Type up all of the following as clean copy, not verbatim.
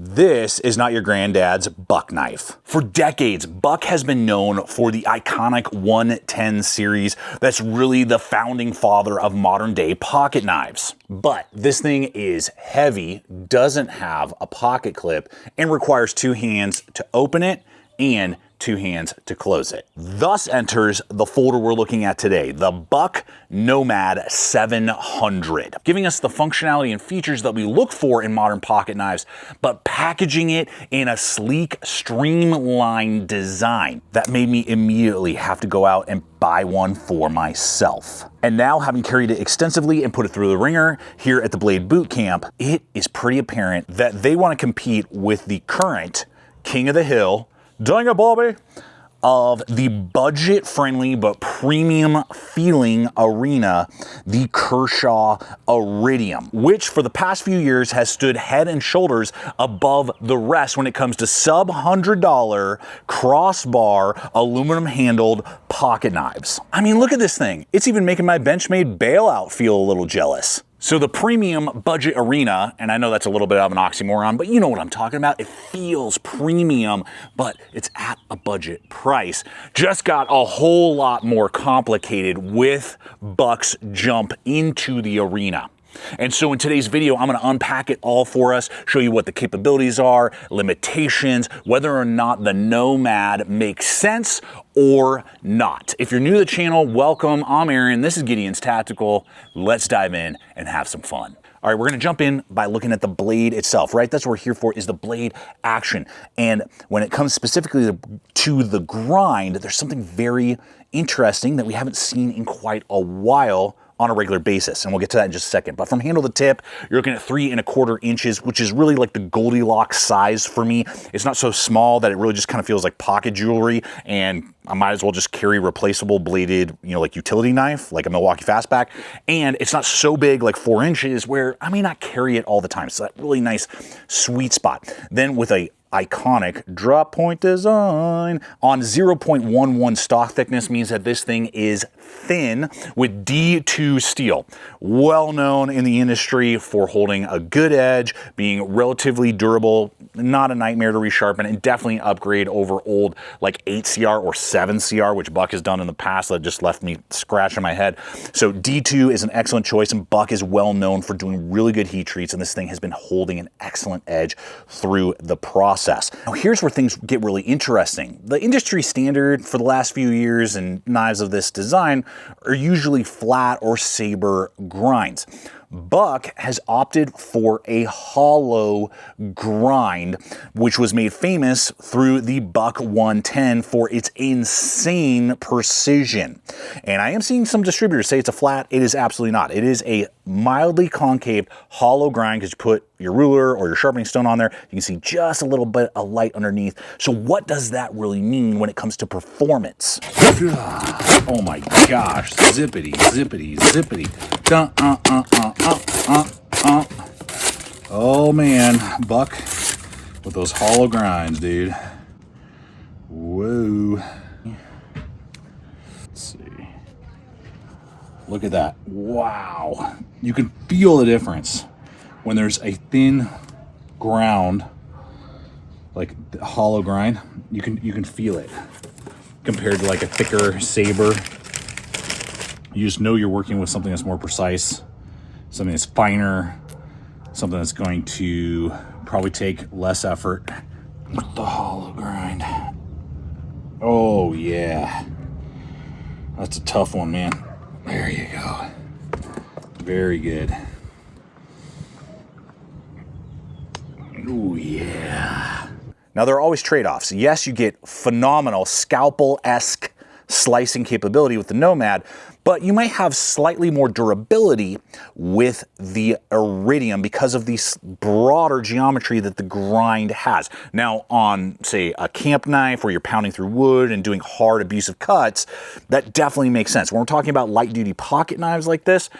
This is not your granddad's buck knife. For decades, Buck has been known for the iconic 110 series that's really the founding father of modern day pocket knives. But this thing is heavy, doesn't have a pocket clip, and requires 2 hands to open it and 2 hands to close it. Thus enters the folder we're looking at today, the Buck NOMAD 700, giving us the functionality and features that we look for in modern pocket knives, but packaging it in a sleek, streamlined design that made me immediately have to go out and buy one for myself. And now, having carried it extensively and put it through the ringer here at the Blade Boot Camp, it is pretty apparent that they want to compete with the current king of the hill, dang it, Bobby, of the budget-friendly but premium-feeling arena, the Kershaw Iridium, which for the past few years has stood head and shoulders above the rest when it comes to sub-$100 crossbar aluminum-handled pocket knives. I mean, look at this thing. It's even making my Benchmade bailout feel a little jealous. So the premium budget arena, and I know that's a little bit of an oxymoron, but you know what I'm talking about. It feels premium, but it's at a budget price. Just got a whole lot more complicated with Buck's jump into the arena. And so in today's video, I'm going to unpack it all for us, show you what the capabilities are, limitations, whether or not the NOMAD makes sense or not. If you're new to the channel, welcome. I'm Aaron. This is Gideonstactical. Let's dive in and have some fun. All right, we're going to jump in by looking at the blade itself, right? That's what we're here for, is the blade action. And when it comes specifically to the grind, there's something very interesting that we haven't seen in quite a while on a regular basis, and we'll get to that in just a second. But from handle to tip, you're looking at 3 1/4 inches, which is really like the Goldilocks size for me. It's not so small that it really just kind of feels like pocket jewelry, and I might as well just carry replaceable bladed, like utility knife, like a Milwaukee Fastback. And it's not so big, like 4 inches, where I may not carry it all the time. So that really nice sweet spot. Then with a iconic drop point design on 0.11 stock thickness means that this thing is thin with D2 steel, well known in the industry for holding a good edge, being relatively durable, not a nightmare to resharpen, and definitely an upgrade over old like 8CR or 7CR, which Buck has done in the past that just left me scratching my head. So D2 is an excellent choice, and Buck is well known for doing really good heat treats, and this thing has been holding an excellent edge through the process. Now here's where things get really interesting. The industry standard for the last few years in knives of this design are usually flat or saber grinds. Buck has opted for a hollow grind, which was made famous through the Buck 110 for its insane precision. And I am seeing some distributors say it's a flat. It is absolutely not. It is a mildly concave hollow grind because you put your ruler or your sharpening stone on there. You can see just a little bit of light underneath. So what does that really mean when it comes to performance? Oh my gosh, zippity, zippity, zippity. Oh man, Buck with those hollow grinds, dude. Whoa. Let's see. Look at that. Wow. You can feel the difference when there's a thin ground, like the hollow grind. You can feel it compared to like a thicker saber. You just know you're working with something that's more precise, something that's finer, something that's going to probably take less effort. With the hollow grind. Oh yeah. That's a tough one, man. There you go. Very good. Oh yeah. Now there are always trade-offs. Yes, you get phenomenal scalpel-esque slicing capability with the NOMAD, but you might have slightly more durability with the Iridium because of the broader geometry that the grind has. Now on, say, a camp knife where you're pounding through wood and doing hard abusive cuts, that definitely makes sense. When we're talking about light-duty pocket knives like this,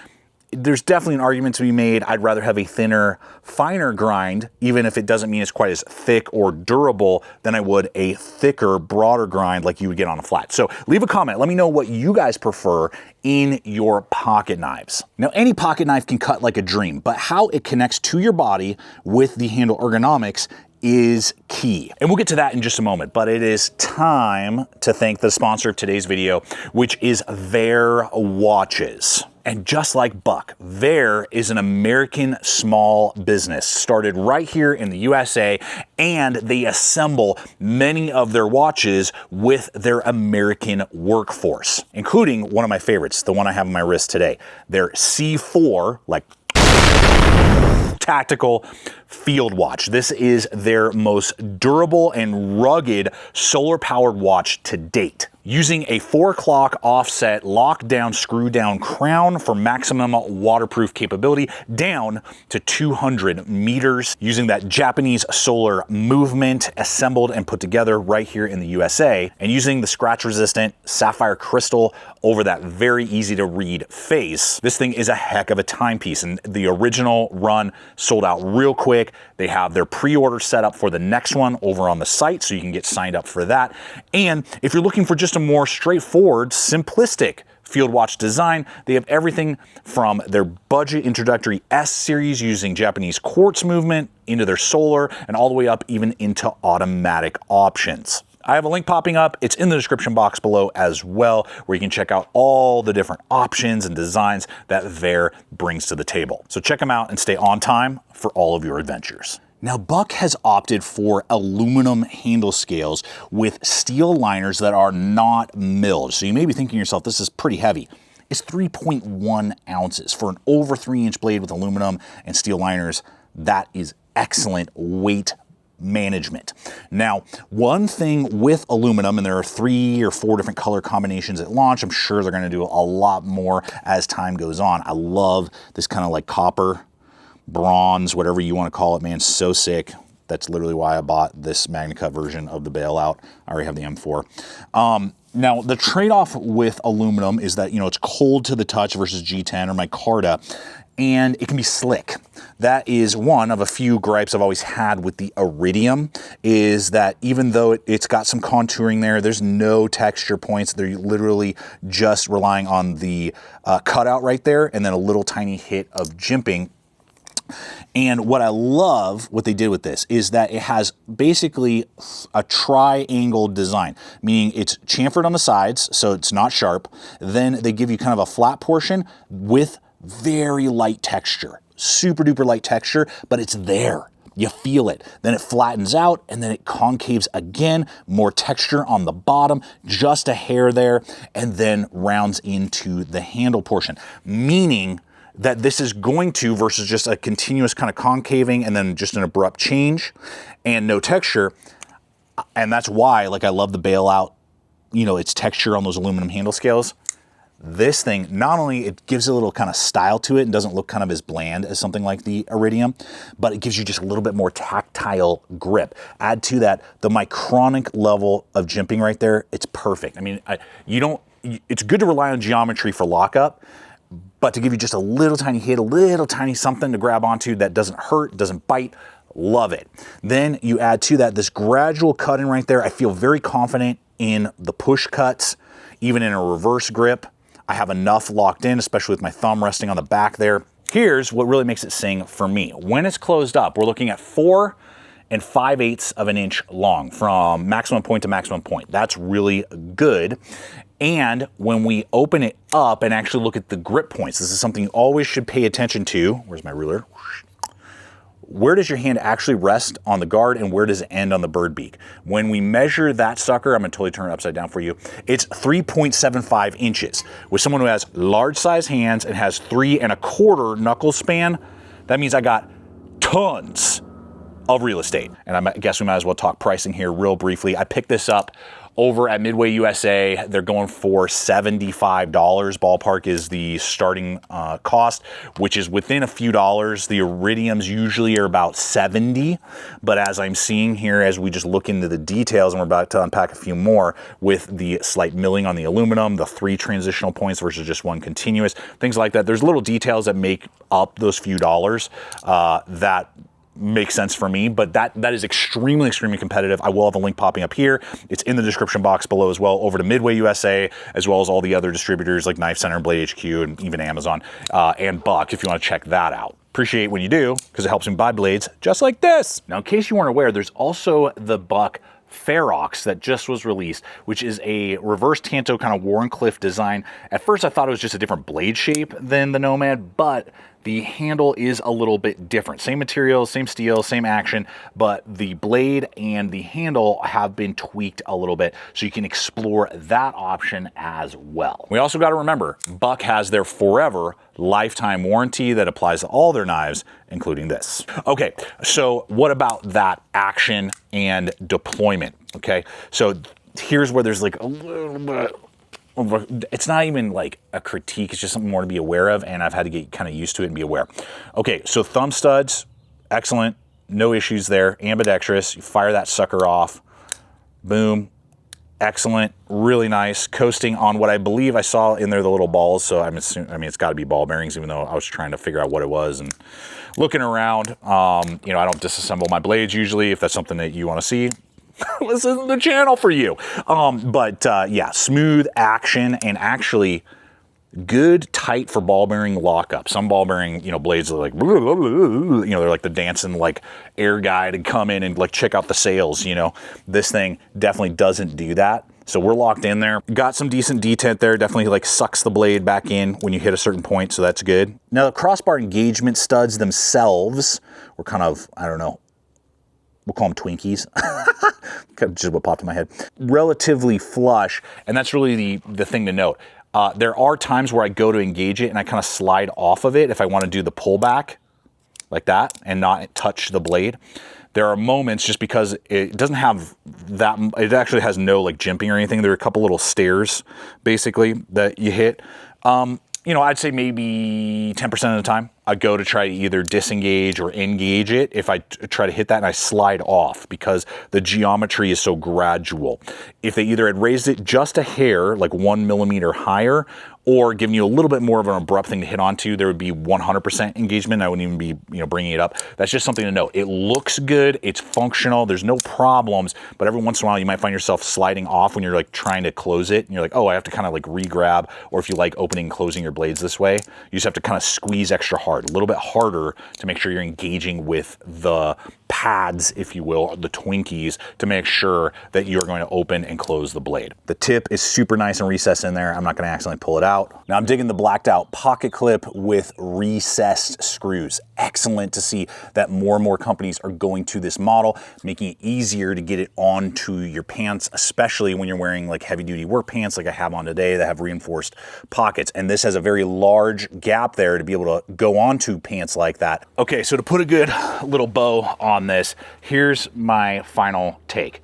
there's definitely an argument to be made. I'd rather have a thinner, finer grind, even if it doesn't mean it's quite as thick or durable than I would a thicker, broader grind like you would get on a flat. So leave a comment. Let me know what you guys prefer in your pocket knives. Now, any pocket knife can cut like a dream, but how it connects to your body with the handle ergonomics is key. And we'll get to that in just a moment, but it is time to thank the sponsor of today's video, which is VAER watches. And just like Buck, VAER is an American small business started right here in the USA, and they assemble many of their watches with their American workforce, including one of my favorites, the one I have on my wrist today, their C4, like tactical field watch. This is their most durable and rugged solar-powered watch to date. Using a 4 o'clock offset lockdown screw down crown for maximum waterproof capability down to 200 meters, using that Japanese solar movement assembled and put together right here in the USA, and using the scratch resistant sapphire crystal over that very easy to read face. This thing is a heck of a timepiece, and the original run sold out real quick. They have their pre-order set up for the next one over on the site, so you can get signed up for that. And if you're looking for just a more straightforward, simplistic field watch design, they have everything from their budget introductory S series using Japanese quartz movement into their solar, and all the way up even into automatic options. I have a link popping up. It's in the description box below as well, where you can check out all the different options and designs that VAER brings to the table. So check them out and stay on time for all of your adventures. Now, Buck has opted for aluminum handle scales with steel liners that are not milled. So you may be thinking to yourself, this is pretty heavy. It's 3.1 ounces for an over 3-inch blade with aluminum and steel liners. That is excellent weight management. Now, one thing with aluminum, and there are 3 or 4 different color combinations at launch, I'm sure they're going to do a lot more as time goes on. I love this kind of like copper, bronze, whatever you want to call it, man, so sick. That's literally why I bought this MagnaCut version of the bailout. I already have the M4. Now, the trade-off with aluminum is that, you know, it's cold to the touch versus G10 or micarta, and it can be slick. That is one of a few gripes I've always had with the Iridium, is that even though it's got some contouring there, there's no texture points. They're literally just relying on the cutout right there and then a little tiny hit of jimping. And what I love what they did with this is that it has basically a triangle design, meaning it's chamfered on the sides, so it's not sharp. Then they give you kind of a flat portion with very light texture, super duper light texture, but it's there. You feel it. Then it flattens out and then it concaves again, more texture on the bottom, just a hair there, and then rounds into the handle portion, meaning that this is going to, versus just a continuous kind of concaving and then just an abrupt change and no texture. And that's why, like, I love the bailout, you know, its texture on those aluminum handle scales. This thing, not only it gives a little kind of style to it and doesn't look kind of as bland as something like the Iridium, but it gives you just a little bit more tactile grip. Add to that the micronic level of jimping right there. It's perfect. I mean, it's good to rely on geometry for lockup, but to give you just a little tiny hit, a little tiny something to grab onto that doesn't hurt, doesn't bite, love it. Then you add to that this gradual cutting right there. I feel very confident in the push cuts, even in a reverse grip. I have enough locked in, especially with my thumb resting on the back there. Here's what really makes it sing for me. When it's closed up, we're looking at 4 5/8 of an inch long from maximum point to maximum point. That's really good. And when we open it up and actually look at the grip points, this is something you always should pay attention to. Where's my ruler? Where does your hand actually rest on the guard and where does it end on the bird beak? When we measure that sucker, I'm gonna totally turn it upside down for you, it's 3.75 inches. With someone who has large size hands and has 3 1/4 knuckle span, that means I got tons of real estate. And I guess we might as well talk pricing here real briefly. I picked this up over at Midway USA. They're going for $75. Ballpark is the starting cost, which is within a few dollars. The Iridiums usually are about 70, but as I'm seeing here, as we just look into the details, and we're about to unpack a few more with the slight milling on the aluminum, the 3 transitional points versus just 1 continuous, things like that. There's little details that make up those few dollars that make sense for me, but that is extremely competitive. I will have a link popping up here. It's in the description box below as well, over to Midway USA, as well as all the other distributors like Knife Center, Blade HQ, and even Amazon, and Buck, if you want to check that out. Appreciate when you do, because it helps me buy blades just like this. Now, in case you weren't aware, there's also the Buck FERROX that just was released, which is a reverse Tanto kind of Wharncliffe design. At first, I thought it was just a different blade shape than the NOMAD, but the handle is a little bit different. Same material, same steel, same action, but the blade and the handle have been tweaked a little bit, so you can explore that option as well. We also got to remember, Buck has their forever lifetime warranty that applies to all their knives, including this. Okay, so what about that action and deployment? Okay, so here's where there's like a little bit, it's not even like a critique, it's just something more to be aware of, and I've had to get kind of used to it and be aware. Okay, so thumb studs, excellent, no issues there, ambidextrous, you fire that sucker off, boom, excellent, really nice, coasting on what I believe I saw in there, the little balls, so I'm assuming, I mean, it's got to be ball bearings, even though I was trying to figure out what it was, and looking around, you know, I don't disassemble my blades usually. If that's something that you want to see, this isn't the channel for you. Yeah, smooth action, and actually good tight for ball bearing lockup. Some ball bearing, you know, blades are like, you know, they're like the dancing like air guy to come in and like check out the sails, you know. This thing definitely doesn't do that. So we're locked in there. Got some decent detent there. Definitely like sucks the blade back in when you hit a certain point, so that's good. Now the crossbar engagement studs themselves were kind of, I don't know, we'll call them Twinkies. Just what popped in my head. Relatively flush, and that's really the thing to note. There are times where I go to engage it and I kind of slide off of it if I want to do the pullback like that and not touch the blade. There are moments, just because it doesn't have that, it actually has no like jimping or anything. There are a couple little stairs basically that you hit. You know, I'd say maybe 10% of the time I go to try to either disengage or engage it. If I try to hit that and I slide off, because the geometry is so gradual. If they either had raised it just a hair, like 1 millimeter higher, or giving you a little bit more of an abrupt thing to hit onto, there would be 100% engagement. I wouldn't even be, you know, bringing it up. That's just something to note. It looks good, it's functional, there's no problems, but every once in a while you might find yourself sliding off when you're like trying to close it, and you're like, oh, I have to kind of like re-grab, or if you like opening and closing your blades this way, you just have to kind of squeeze extra hard, a little bit harder, to make sure you're engaging with the pads, if you will, the Twinkies, to make sure that you're going to open and close the blade. The tip is super nice and recessed in there. I'm not going to accidentally pull it out. Now I'm digging the blacked out pocket clip with recessed screws. Excellent to see that more and more companies are going to this model, making it easier to get it onto your pants, especially when you're wearing like heavy duty work pants like I have on today that have reinforced pockets. And this has a very large gap there to be able to go onto pants like that. Okay, so to put a good little bow on this, here's my final take.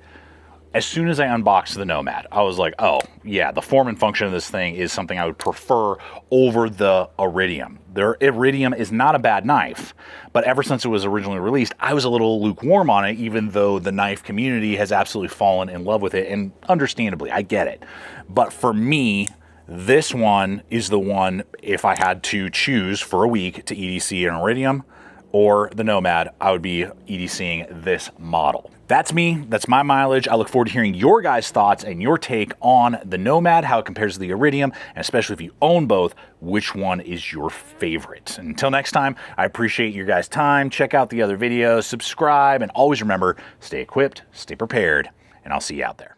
As soon as I unboxed the NOMAD, I was like, oh yeah, the form and function of this thing is something I would prefer over the Iridium. The Iridium is not a bad knife, but ever since it was originally released, I was a little lukewarm on it, even though the knife community has absolutely fallen in love with it, and understandably, I get it. But for me, this one is the one, if I had to choose for a week to EDC an Iridium or the NOMAD, I would be EDCing this model. That's me, that's my mileage. I look forward to hearing your guys' thoughts and your take on the NOMAD, how it compares to the Iridium, and especially if you own both, which one is your favorite. Until next time, I appreciate your guys' time. Check out the other videos, subscribe, and always remember, stay equipped, stay prepared, and I'll see you out there.